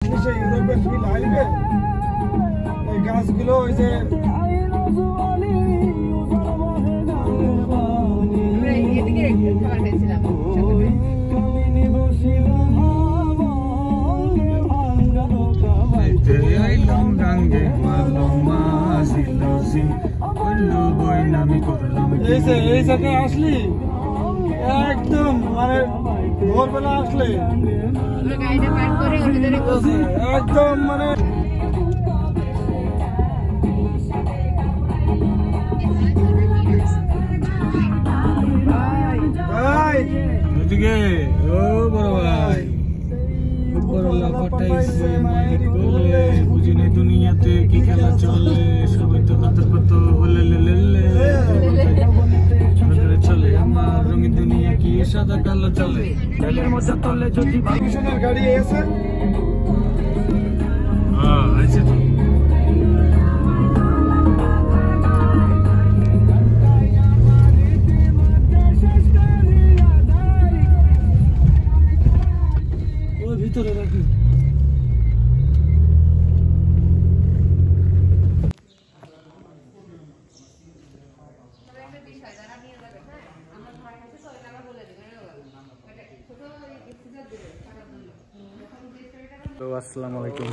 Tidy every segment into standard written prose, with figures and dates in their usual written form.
আসলি সেই ইউরোপের ফিল আইবে এই গাছগুলো ওই যে এই জায়গায় আসলি একদম মানে ভোরবেলা আসলে একদম মানে এদিকে ও বড় ভাই বড় লাফাটাইছে মাইক বলে বুঝিনি দুনিয়াতে কি খেলা চলে সবাই তো কত কত হলে চলে আমার রঙিন দুনিয়া কি সাদা কালো চলে তেলের মধ্যে তলে যদি মিশনের গাড়ি এসে হ্যাঁ আছে তো ওই ভিতরে রাখি আসসালামু আলাইকুম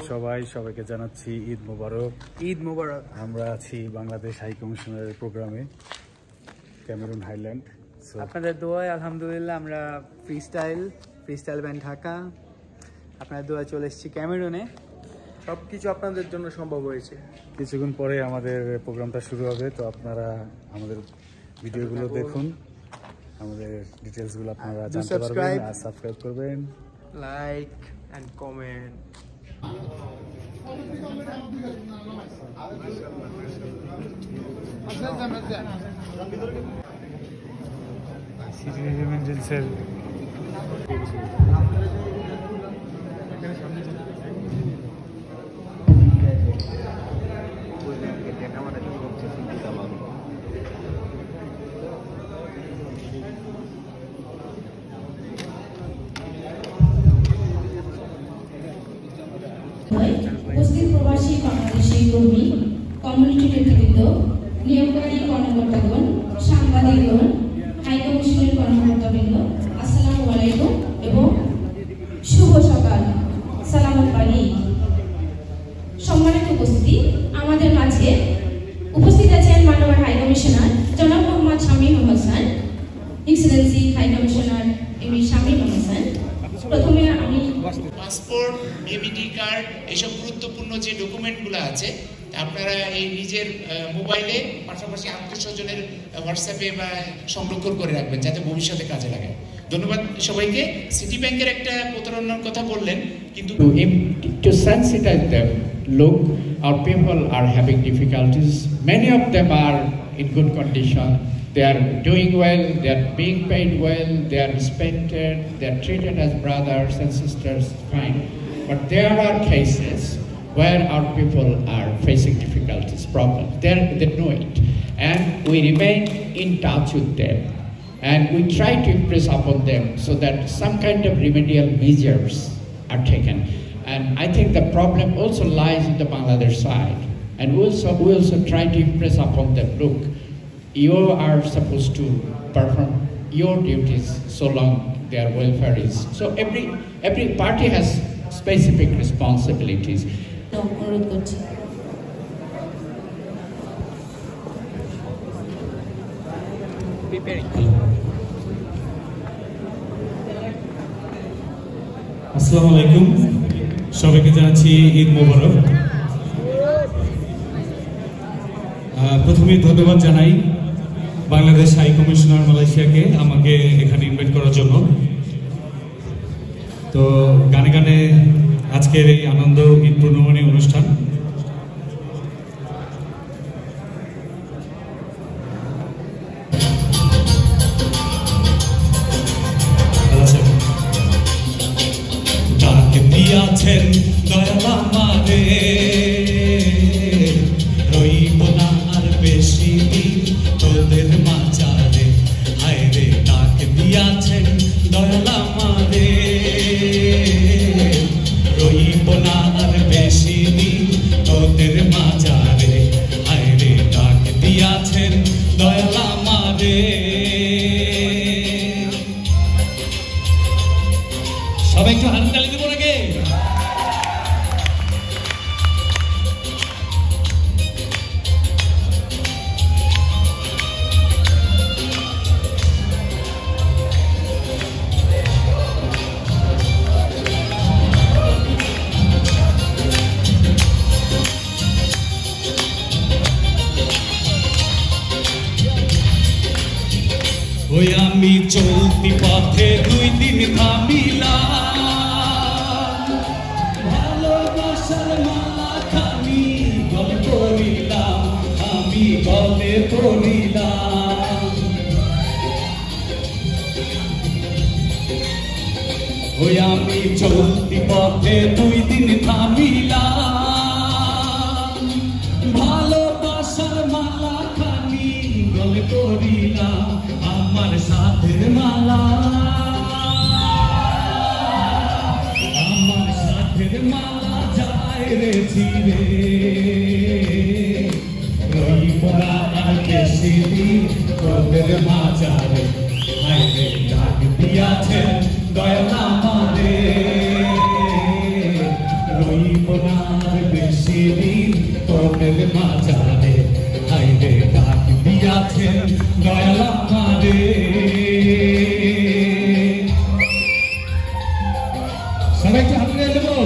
সবাইকে জানাচ্ছি ঈদ মোবারক। ঈদ মোবারক। আমরা আছি বাংলাদেশ হাই কমিশনারের প্রোগ্রামে ক্যামেরুন হাইল্যান্ড। আপনাদের দোয়ায় আলহামদুলিল্লাহ আমরা ফ্রিস্টাইল ব্যান্ড ঢাকা আপনাদের দোয়ায় চলে এসেছি ক্যামেরুনে। সব কিছু আপনাদের জন্য সম্ভব হয়েছে। কিছুক্ষণ পরে আমাদের প্রোগ্রামটা শুরু হবে, তো আপনারা আমাদের ভিডিওগুলো দেখুন, আমাদের ডিটেলসগুলো আপনারা জানতে পারবেন আর সাবস্ক্রাইব করবেন, লাইক and comment. সিটি ইমার্জেন্সির উপস্থিত প্রবাসী বাংলাদেশি কর্মী, কমিউনিটি নেতৃবৃন্দ, নিয়োগকারী কর্মকর্তাগণ, সাংবাদিকগণ, হাই কমিশনের কর্মকর্তাবৃন্দ, আসসালামু আলাইকুম এবং শুভ সকাল। সালামত পানি। সম্মানিত উপস্থিতি, আমাদের মাঝে উপস্থিত আছেন মাননীয় হাই কমিশনার জনাব Mohammad Shamim Hossain, excellency high commissioner MD Shamim Hossain. প্রথমে আমি পাসপোর্ট, এবিটি কার্ড, এসব গুরুত্বপূর্ণ যে ডকুমেন্টগুলো আছে আপনারা এই নিজের মোবাইলে পাশাপাশি আত্মীয়স্বজনের হোয়াটসঅ্যাপে বা সংরক্ষণ করে রাখবেন যাতে ভবিষ্যতে কাজে লাগে। ধন্যবাদ সবাইকে। সিটি ব্যাংকের একটা প্রতারণার কথা বললেন, কিন্তু to sensitize them, look, our people are having difficulties. Many of them are in good condition. They are doing well, they are being paid well, they are respected, they are treated as brothers and sisters, fine. But there are cases where our people are facing difficulties, problems. They know it. And we remain in touch with them. And we try to impress upon them so that some kind of remedial measures are taken. And I think the problem also lies in the Bangladesh side. And we also try to impress upon them, look, you are supposed to perform your duties so long their welfare is. So every party has specific responsibilities. অনুরোধ করছি। আসসালামু আলাইকুম, সবাইকে জানাচ্ছি ঈদ মোবারক। প্রথমে ধন্যবাদ জানাই Bangladesh high commissioner মালয়েশিয়াকে আমাকে এখানে ইনভাইট করার জন্য। তো গানে গানে আজকের এই আনন্দ ঈদ পূর্ণমণি অনুষ্ঠান। ডাক দিয়াছেন দয়াল আমাদের, রইব না আর বেশি দিন তোদের মাঝারে, হায় রে ডাক দিয়াছেন দয়াল আমাদের, রইব না আমি চলতি পথে 2 দিন থামিলাম, ভালোবাসার মালা খানি গলে পড়িলাম, আমি গলে পড়িলাম। ওই আমি চলতি পথে 2 দিন থামিলাম, ভালোবাসার মালা খানি গলে পড়িলাম, আমার সাথের মালা, আমার সাথের মালা যায় রে ছিঁড়ে, রইব না আর বেশি দিন তোদের মাঝারে, হাইরে ডাক দিয়াছেন দয়াল আমারে, রইব না আর বেশি দিন তোদের মাঝারে, হাইরে ডাক দিয়াছেন দয়াল আমারে। সবাইকে হাত নিয়ে দেবো।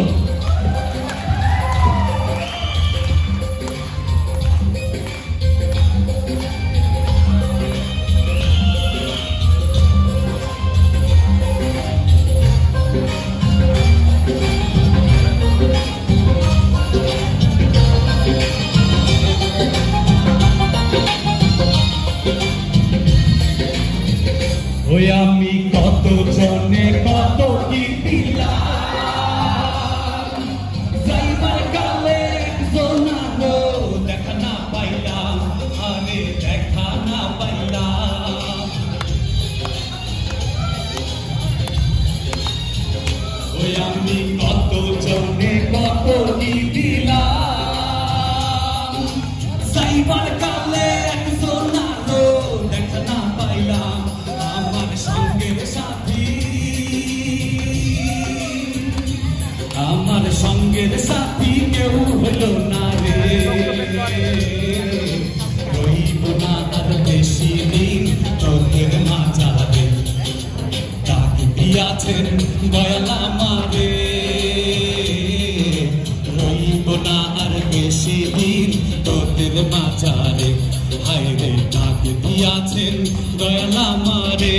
ওই আমি কত জনে কত কি দিলাম, যাইবার কালে জোনারো দেখা না পাইলাম, আরে দেখা না পাইলাম। ওই আমি কত জনে কত কি দিলাম, যাইবার কালে জোনারো দেখা না পাইলাম, আমার সঙ্গের সাথী, আমার সঙ্গের সাথী কেউ হলো না রে, রইব না আর বেশি দিন তোদের মাঝারে, ডাক দিয়াছেন দয়াল আমারে, রইব না আর বেশি দিন তোদের মাঝারে, হায়রে ডাক দিয়াছেন দয়াল আমারে।